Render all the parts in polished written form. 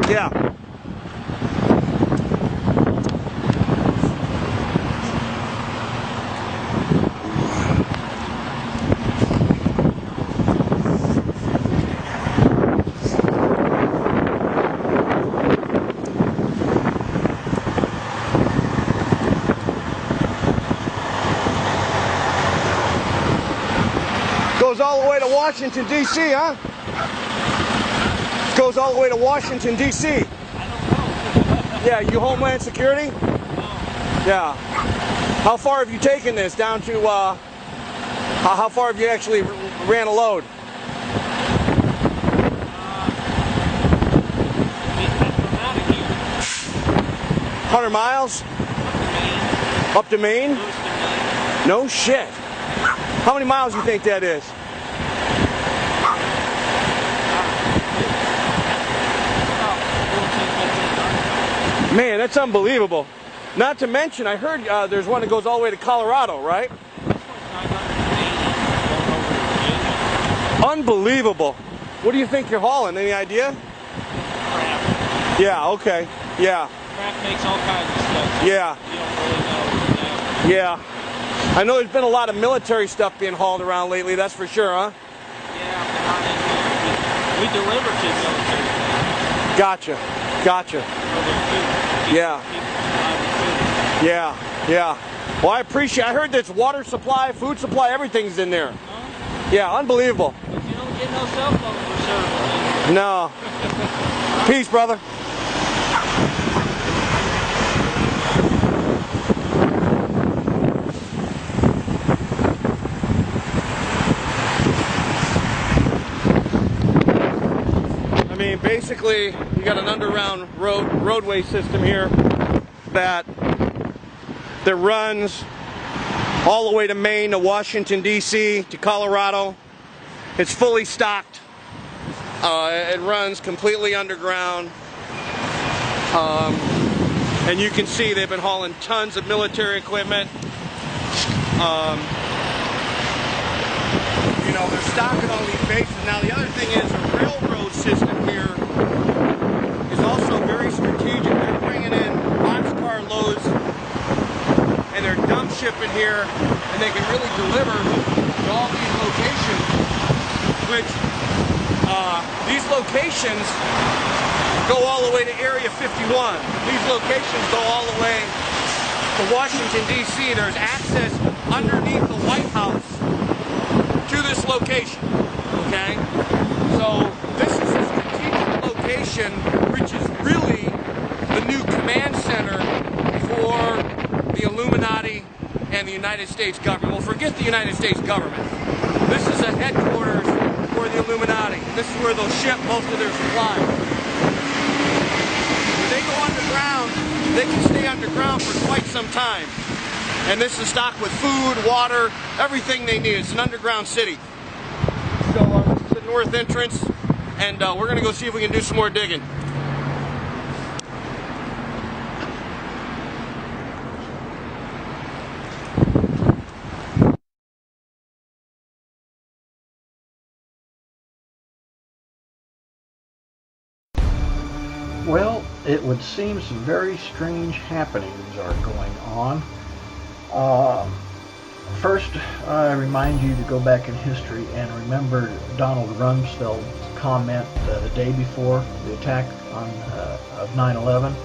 Yeah. Goes all the way to Washington, D.C., huh? Goes all the way to Washington, D.C. I don't know. Yeah, you Homeland Security? No. Yeah. How far have you taken this down to, how far have you actually ran a load? 100 miles? Up to Maine? No shit. How many miles do you think that is? Man, that's unbelievable. Not to mention, I heard there's one that goes all the way to Colorado, right? Unbelievable. What do you think you're hauling? Any idea? Crap. Yeah, okay. Yeah. Crap makes all kinds of stuff. Yeah. You don't really know. Yeah. I know there's been a lot of military stuff being hauled around lately, that's for sure, huh? Yeah, but not in we deliver to military. Gotcha. Gotcha. Yeah. Yeah. Yeah. Well, I appreciate I heard that's water supply, food supply, everything's in there. Huh? Yeah, unbelievable. But you don't get no cell phone for service. No. Peace, brother. I mean, basically, you got an underground roadway system here that runs all the way to Maine, to Washington, D.C., to Colorado. It's fully stocked. It runs completely underground. And you can see they've been hauling tons of military equipment. You know, they're stocking all these bases. Now, the other thing is the railroad system here is also very strategic. They're bringing in boxcar loads and they're dump shipping here, and they can really deliver to all these locations, which these locations go all the way to Area 51. These locations go all the way to Washington, D.C. There's access underneath the White House to this location, okay? So this is a strategic location, which is really the new command center for the Illuminati and the United States government. Well, forget the United States government. This is a headquarters for the Illuminati. This is where they'll ship most of their supplies. When they go underground, they can stay underground for quite some time. And this is stocked with food, water, everything they need. It's an underground city. So this is the north entrance, and we're going to go see if we can do some more digging. Well, it would seem some very strange happenings are going on. First, I remind you to go back in history and remember Donald Rumsfeld's comment the day before the attack of 9/11,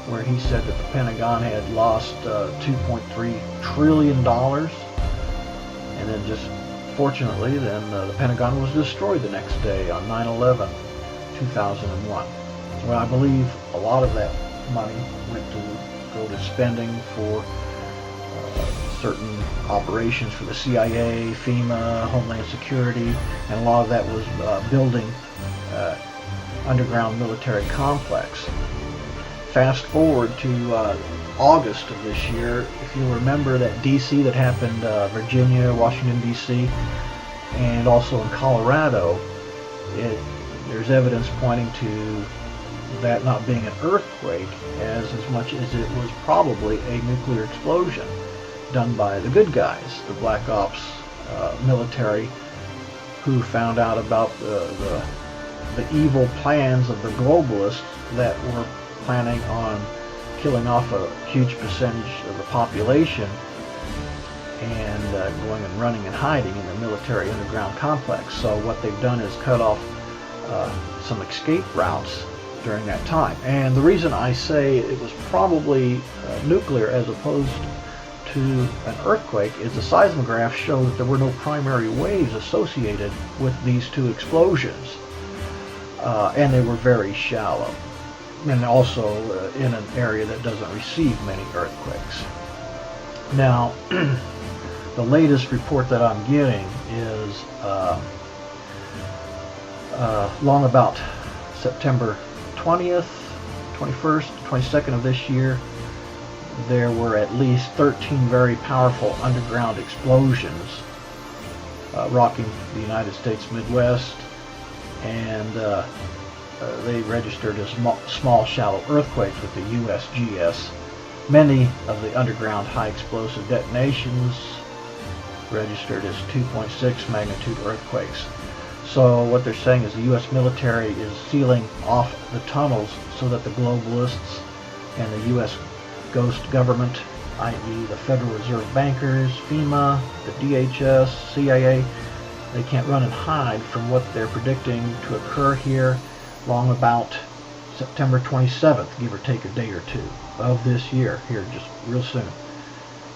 where he said that the Pentagon had lost $2.3 trillion, and then just fortunately, then the Pentagon was destroyed the next day on 9/11, 2001. Well, I believe a lot of that money went to go to spending for certain operations for the CIA, FEMA, Homeland Security, and a lot of that was building underground military complex. Fast forward to August of this year, if you remember that DC that happened, Virginia, Washington DC, and also in Colorado, there's evidence pointing to that not being an earthquake as much as it was probably a nuclear explosion done by the good guys, the Black Ops military, who found out about the the evil plans of the globalists that were planning on killing off a huge percentage of the population and going and running and hiding in the military underground complex. So what they've done is cut off some escape routes during that time. And the reason I say it was probably nuclear as opposed to an earthquake is the seismograph showed that there were no primary waves associated with these two explosions. And they were very shallow, and also in an area that doesn't receive many earthquakes. Now, the latest report that I'm getting is long about September 20th, 21st, 22nd of this year, there were at least 13 very powerful underground explosions rocking the United States Midwest, and they registered as small shallow earthquakes with the USGS. Many of the underground high explosive detonations registered as 2.6 magnitude earthquakes. So what they're saying is the U.S. military is sealing off the tunnels so that the globalists and the U.S. ghost government, i.e. the Federal Reserve bankers, FEMA, the DHS, CIA, they can't run and hide from what they're predicting to occur here long about September 27th, give or take a day or two of this year, here just real soon.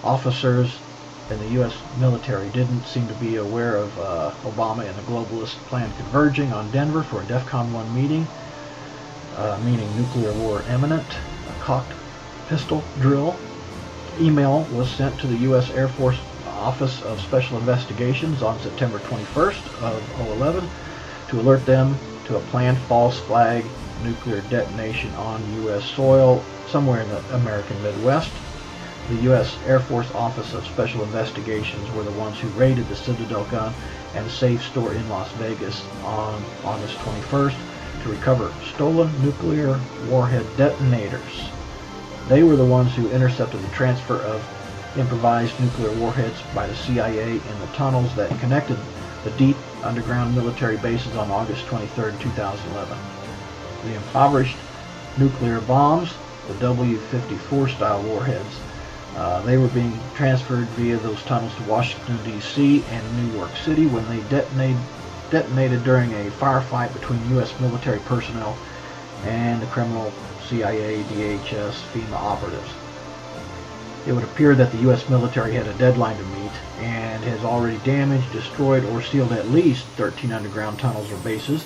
Officers in the U.S. military didn't seem to be aware of Obama and the globalist plan converging on Denver for a DEFCON 1 meeting, meaning nuclear war imminent. A cocked pistol drill email was sent to the U.S. Air Force Office of Special Investigations on September 21st of 2011 to alert them to a planned false flag nuclear detonation on U.S. soil somewhere in the American Midwest. The U.S. Air Force Office of Special Investigations were the ones who raided the Citadel gun and safe store in Las Vegas on August 21st to recover stolen nuclear warhead detonators. They were the ones who intercepted the transfer of improvised nuclear warheads by the CIA in the tunnels that connected the deep underground military bases on August 23, 2011. The impoverished nuclear bombs, the W-54 style warheads, they were being transferred via those tunnels to Washington, D.C. and New York City when they detonated during a firefight between U.S. military personnel and the criminal CIA, DHS, FEMA operatives. It would appear that the U.S. military had a deadline to meet and has already damaged, destroyed, or sealed at least 13 underground tunnels or bases,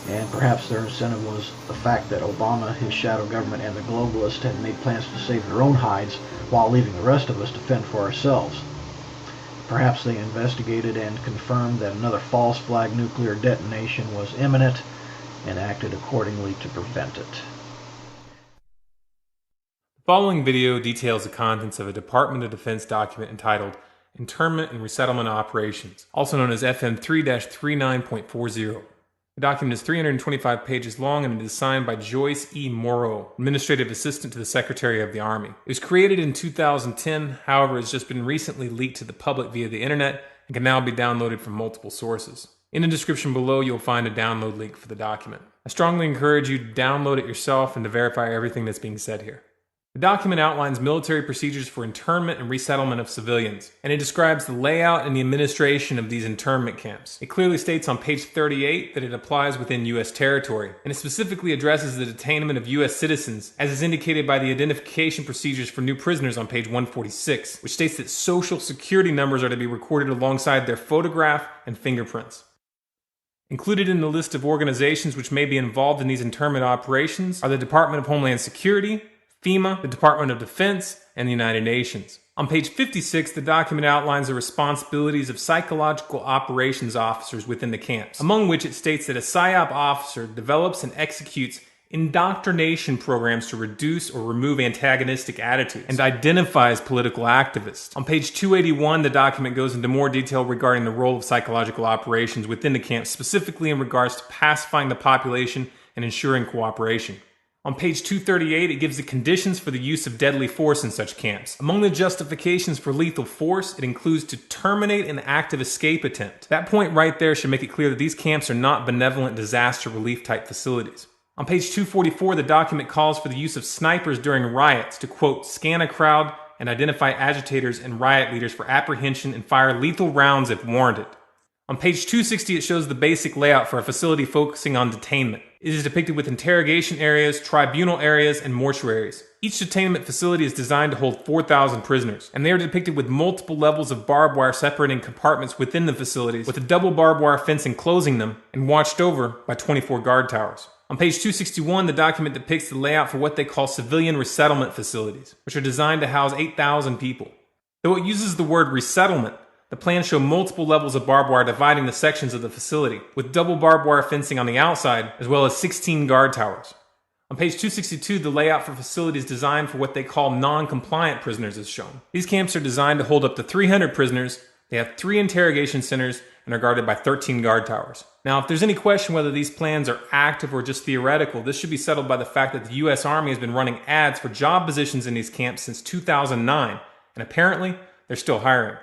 and perhaps their incentive was the fact that Obama, his shadow government, and the globalists had made plans to save their own hides while leaving the rest of us to fend for ourselves. Perhaps they investigated and confirmed that another false flag nuclear detonation was imminent and acted accordingly to prevent it. The following video details the contents of a Department of Defense document entitled Internment and Resettlement Operations, also known as FM 3-39.40. The document is 325 pages long and it is signed by Joyce E. Morrow, Administrative Assistant to the Secretary of the Army. It was created in 2010, however, has just been recently leaked to the public via the internet and can now be downloaded from multiple sources. In the description below, you'll find a download link for the document. I strongly encourage you to download it yourself and to verify everything that's being said here. The document outlines military procedures for internment and resettlement of civilians, and it describes the layout and the administration of these internment camps. It clearly states on page 38 that it applies within U.S. territory, and it specifically addresses the detainment of U.S. citizens, as is indicated by the identification procedures for new prisoners on page 146, which states that social security numbers are to be recorded alongside their photograph and fingerprints. Included in the list of organizations which may be involved in these internment operations are the Department of Homeland Security, FEMA, the Department of Defense, and the United Nations. On page 56, the document outlines the responsibilities of psychological operations officers within the camps, among which it states that a PSYOP officer develops and executes indoctrination programs to reduce or remove antagonistic attitudes and identifies political activists. On page 281, the document goes into more detail regarding the role of psychological operations within the camps, specifically in regards to pacifying the population and ensuring cooperation. On page 238, it gives the conditions for the use of deadly force in such camps. Among the justifications for lethal force, it includes to terminate an active escape attempt. That point right there should make it clear that these camps are not benevolent disaster relief type facilities. On page 244, the document calls for the use of snipers during riots to, quote, scan a crowd and identify agitators and riot leaders for apprehension and fire lethal rounds if warranted. On page 260, it shows the basic layout for a facility focusing on detainment. It is depicted with interrogation areas, tribunal areas, and mortuaries. Each detainment facility is designed to hold 4,000 prisoners, and they are depicted with multiple levels of barbed wire separating compartments within the facilities, with a double barbed wire fence enclosing them, and watched over by 24 guard towers. On page 261, the document depicts the layout for what they call civilian resettlement facilities, which are designed to house 8,000 people. Though it uses the word resettlement, the plans show multiple levels of barbed wire dividing the sections of the facility, with double barbed wire fencing on the outside, as well as 16 guard towers. On page 262, the layout for facilities designed for what they call non-compliant prisoners is shown. These camps are designed to hold up to 300 prisoners, they have 3 interrogation centers, and are guarded by 13 guard towers. Now, if there's any question whether these plans are active or just theoretical, this should be settled by the fact that the U.S. Army has been running ads for job positions in these camps since 2009, and apparently, they're still hiring.